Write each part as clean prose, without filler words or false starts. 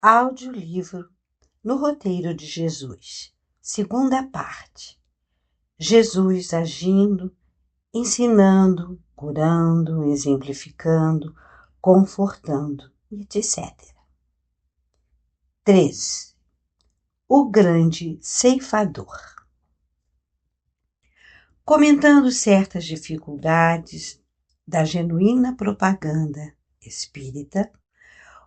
Audiolivro No Roteiro de Jesus, segunda parte. Jesus agindo, ensinando, curando, exemplificando, confortando, etc. 13. O grande ceifador. Comentando certas dificuldades da genuína propaganda espírita,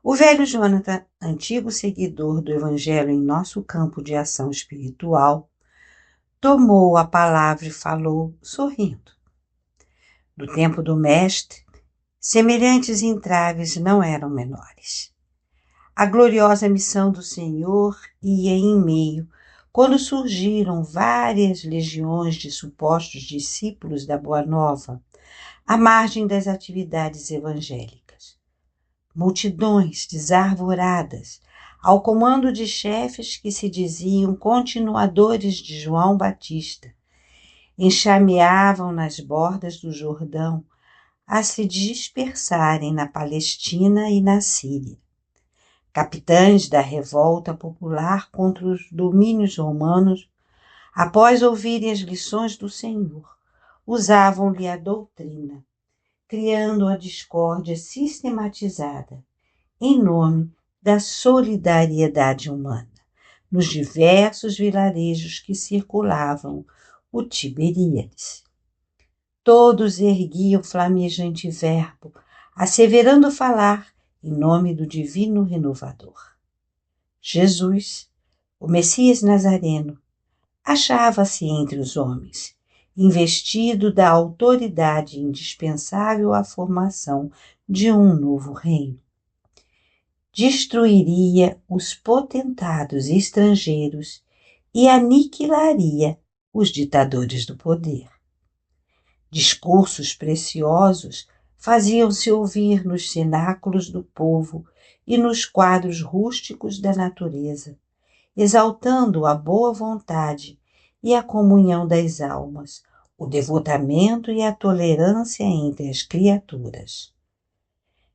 o velho Jonathan, antigo seguidor do Evangelho em nosso campo de ação espiritual, tomou a palavra e falou, sorrindo. Do tempo do Mestre, semelhantes entraves não eram menores. A gloriosa missão do Senhor ia em meio, quando surgiram várias legiões de supostos discípulos da Boa Nova, à margem das atividades evangélicas. Multidões desarvoradas, ao comando de chefes que se diziam continuadores de João Batista, enxameavam nas bordas do Jordão a se dispersarem na Palestina e na Síria. Capitães da revolta popular contra os domínios romanos, após ouvirem as lições do Senhor, usavam-lhe a doutrina, criando a discórdia sistematizada, em nome da solidariedade humana, nos diversos vilarejos que circulavam o Tiberíades. Todos erguiam flamejante verbo, asseverando falar em nome do divino renovador. Jesus, o Messias Nazareno, achava-se entre os homens, investido da autoridade indispensável à formação de um novo reino. Destruiria os potentados estrangeiros e aniquilaria os ditadores do poder. Discursos preciosos faziam-se ouvir nos cenáculos do povo e nos quadros rústicos da natureza, exaltando a boa vontade e a comunhão das almas, o devotamento e a tolerância entre as criaturas.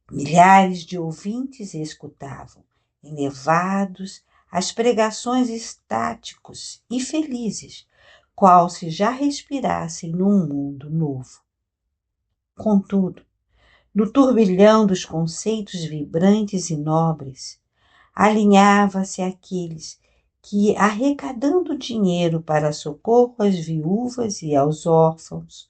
Milhares de ouvintes escutavam, elevados às pregações estáticos e felizes, qual se já respirassem num mundo novo. Contudo, no turbilhão dos conceitos vibrantes e nobres, alinhava-se aqueles que, arrecadando dinheiro para socorro às viúvas e aos órfãos,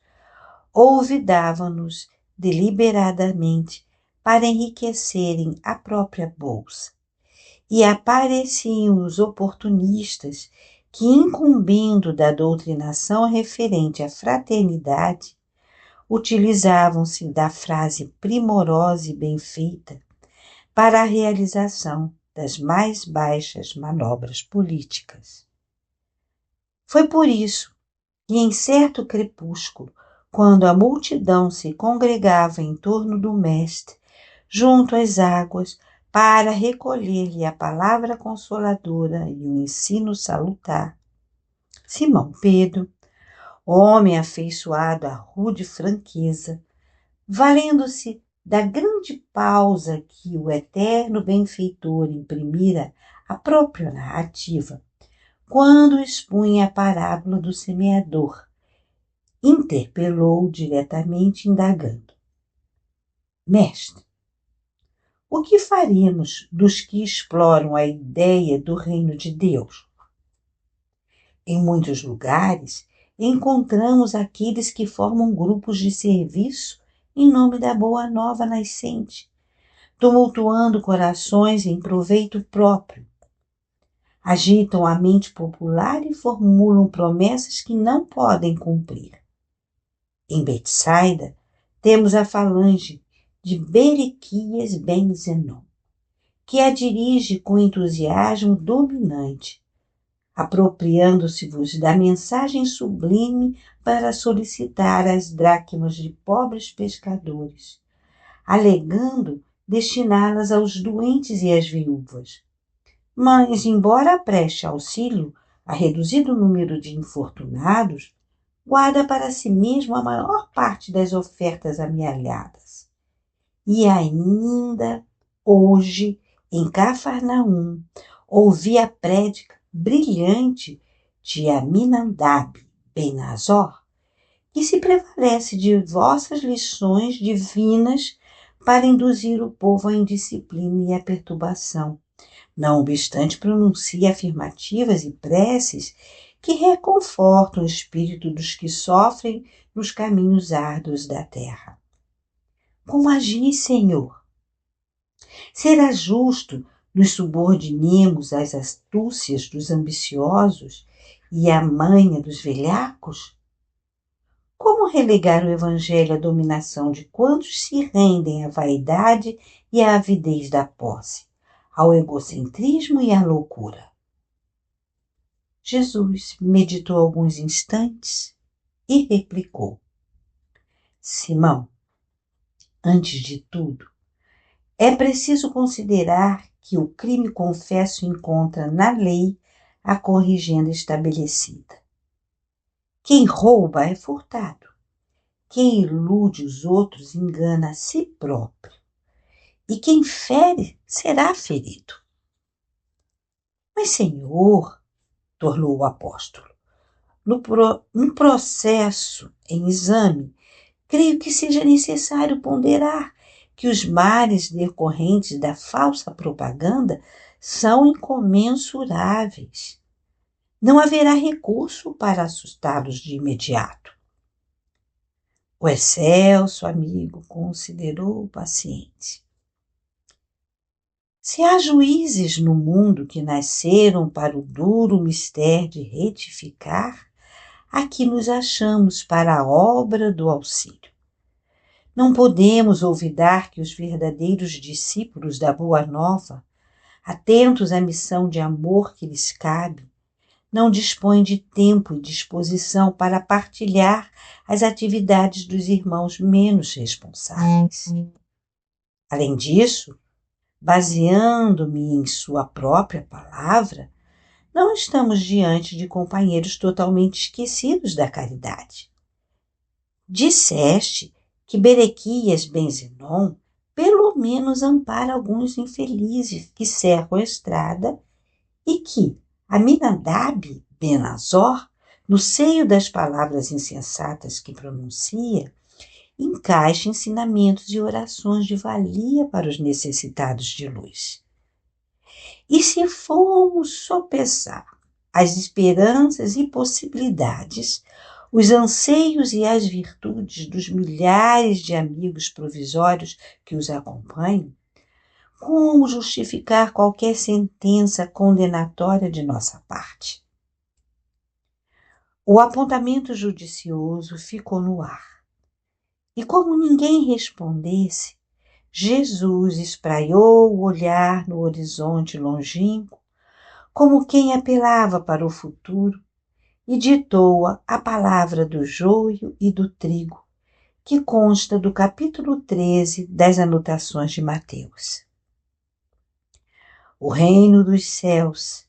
olvidavam-nos deliberadamente para enriquecerem a própria bolsa. E apareciam os oportunistas que, incumbindo da doutrinação referente à fraternidade, utilizavam-se da frase primorosa e bem feita para a realização das mais baixas manobras políticas. Foi por isso que, em certo crepúsculo, quando a multidão se congregava em torno do Mestre, junto às águas, para recolher-lhe a palavra consoladora e o ensino salutar, Simão Pedro, homem afeiçoado à rude franqueza, valendo-se da grande pausa que o eterno benfeitor imprimira à própria narrativa, quando expunha a parábola do semeador, interpelou diretamente indagando: Mestre, o que faremos dos que exploram a ideia do reino de Deus? Em muitos lugares, encontramos aqueles que formam grupos de serviço em nome da boa nova nascente, tumultuando corações em proveito próprio. Agitam a mente popular e formulam promessas que não podem cumprir. Em Betsaida, temos a falange de Berequias ben Zenon, que a dirige com entusiasmo dominante, apropriando-se-vos da mensagem sublime para solicitar as dracmas de pobres pescadores, alegando destiná-las aos doentes e às viúvas. Mas, embora preste auxílio a reduzido número de infortunados, guarda para si mesmo a maior parte das ofertas amealhadas. E ainda, hoje, em Cafarnaum, ouvi a prédica brilhante de Aminadab ben Azor, que se prevalece de vossas lições divinas para induzir o povo à indisciplina e à perturbação. Não obstante, pronuncia afirmativas e preces que reconfortam o espírito dos que sofrem nos caminhos árduos da terra. Como agis, Senhor? Será justo nos subordinemos às astúcias dos ambiciosos e à manha dos velhacos? Como relegar o Evangelho à dominação de quantos se rendem à vaidade e à avidez da posse, ao egocentrismo e à loucura? Jesus meditou alguns instantes e replicou: Simão, antes de tudo, é preciso considerar que o crime confesso encontra na lei a corrigenda estabelecida. Quem rouba é furtado. Quem ilude os outros engana a si próprio. E quem fere será ferido. Mas, Senhor, tornou o apóstolo, no processo, em exame, creio que seja necessário ponderar que os males decorrentes da falsa propaganda são incomensuráveis. Não haverá recurso para assustá-los de imediato. O excelso amigo considerou paciente. Se há juízes no mundo que nasceram para o duro mistério de retificar, aqui nos achamos para a obra do auxílio. Não podemos olvidar que os verdadeiros discípulos da Boa Nova, atentos à missão de amor que lhes cabe, não dispõem de tempo e disposição para partilhar as atividades dos irmãos menos responsáveis. Além disso, baseando-me em sua própria palavra, não estamos diante de companheiros totalmente esquecidos da caridade. Disseste que Berequias ben Zenon pelo menos ampara alguns infelizes que cercam a estrada e que Aminadab ben Azor, no seio das palavras insensatas que pronuncia, encaixa ensinamentos e orações de valia para os necessitados de luz. E se formos sopesar as esperanças e possibilidades, os anseios e as virtudes dos milhares de amigos provisórios que os acompanham, como justificar qualquer sentença condenatória de nossa parte? O apontamento judicioso ficou no ar. E como ninguém respondesse, Jesus espraiou o olhar no horizonte longínquo, como quem apelava para o futuro, e ditou a palavra do joio e do trigo, que consta do capítulo 13 das anotações de Mateus. O reino dos céus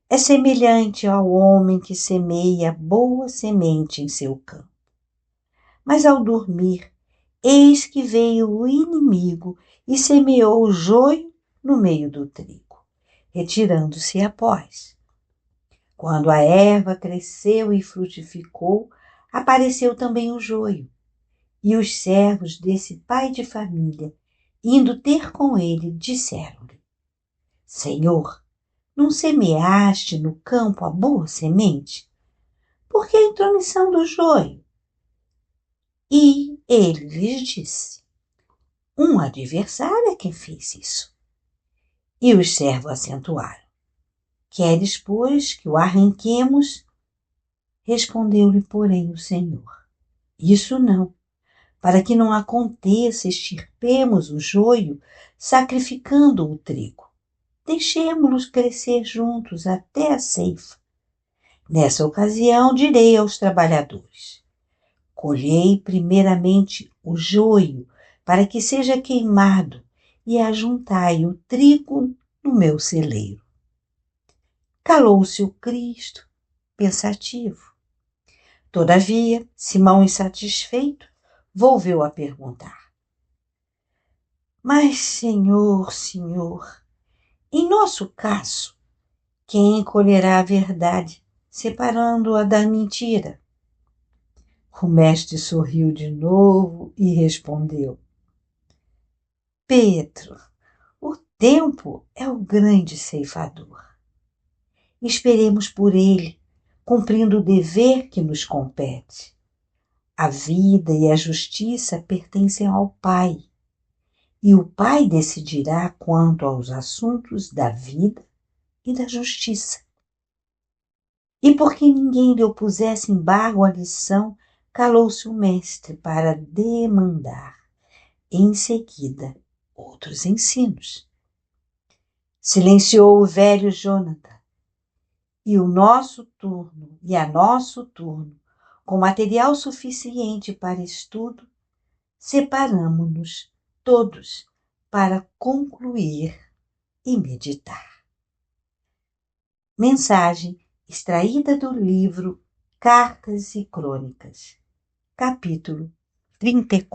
é semelhante ao homem que semeia boa semente em seu campo. Mas ao dormir, eis que veio o inimigo e semeou o joio no meio do trigo, retirando-se após. Quando a erva cresceu e frutificou, apareceu também o joio. E os servos desse pai de família, indo ter com ele, disseram-lhe: Senhor, não semeaste no campo a boa semente? Por que a intromissão do joio? E ele lhes disse: Um adversário é quem fez isso. E os servos acentuaram: Queres, pois, que o arranquemos? Respondeu-lhe, porém, o Senhor: Isso não, para que não aconteça extirpemos o joio, sacrificando o trigo. Deixemo-los crescer juntos até a ceifa. Nessa ocasião direi aos trabalhadores: Colhei primeiramente o joio, para que seja queimado, e ajuntai o trigo no meu celeiro. Calou-se o Cristo, pensativo. Todavia, Simão, insatisfeito, volveu a perguntar: Mas, Senhor, Em nosso caso, quem encolherá a verdade, separando-a da mentira? O mestre sorriu de novo e respondeu: Pedro, o tempo é o grande ceifador. Esperemos por ele, cumprindo o dever que nos compete. A vida e a justiça pertencem ao Pai, e o Pai decidirá quanto aos assuntos da vida e da justiça. E porque ninguém lhe opusesse embargo à lição, calou-se o mestre para demandar, em seguida, outros ensinos. Silenciou o velho Jonathan, e o nosso turno, e a nosso turno, com material suficiente para estudo, separamo-nos todos para concluir e meditar. Mensagem extraída do livro Cartas e Crônicas, capítulo 34.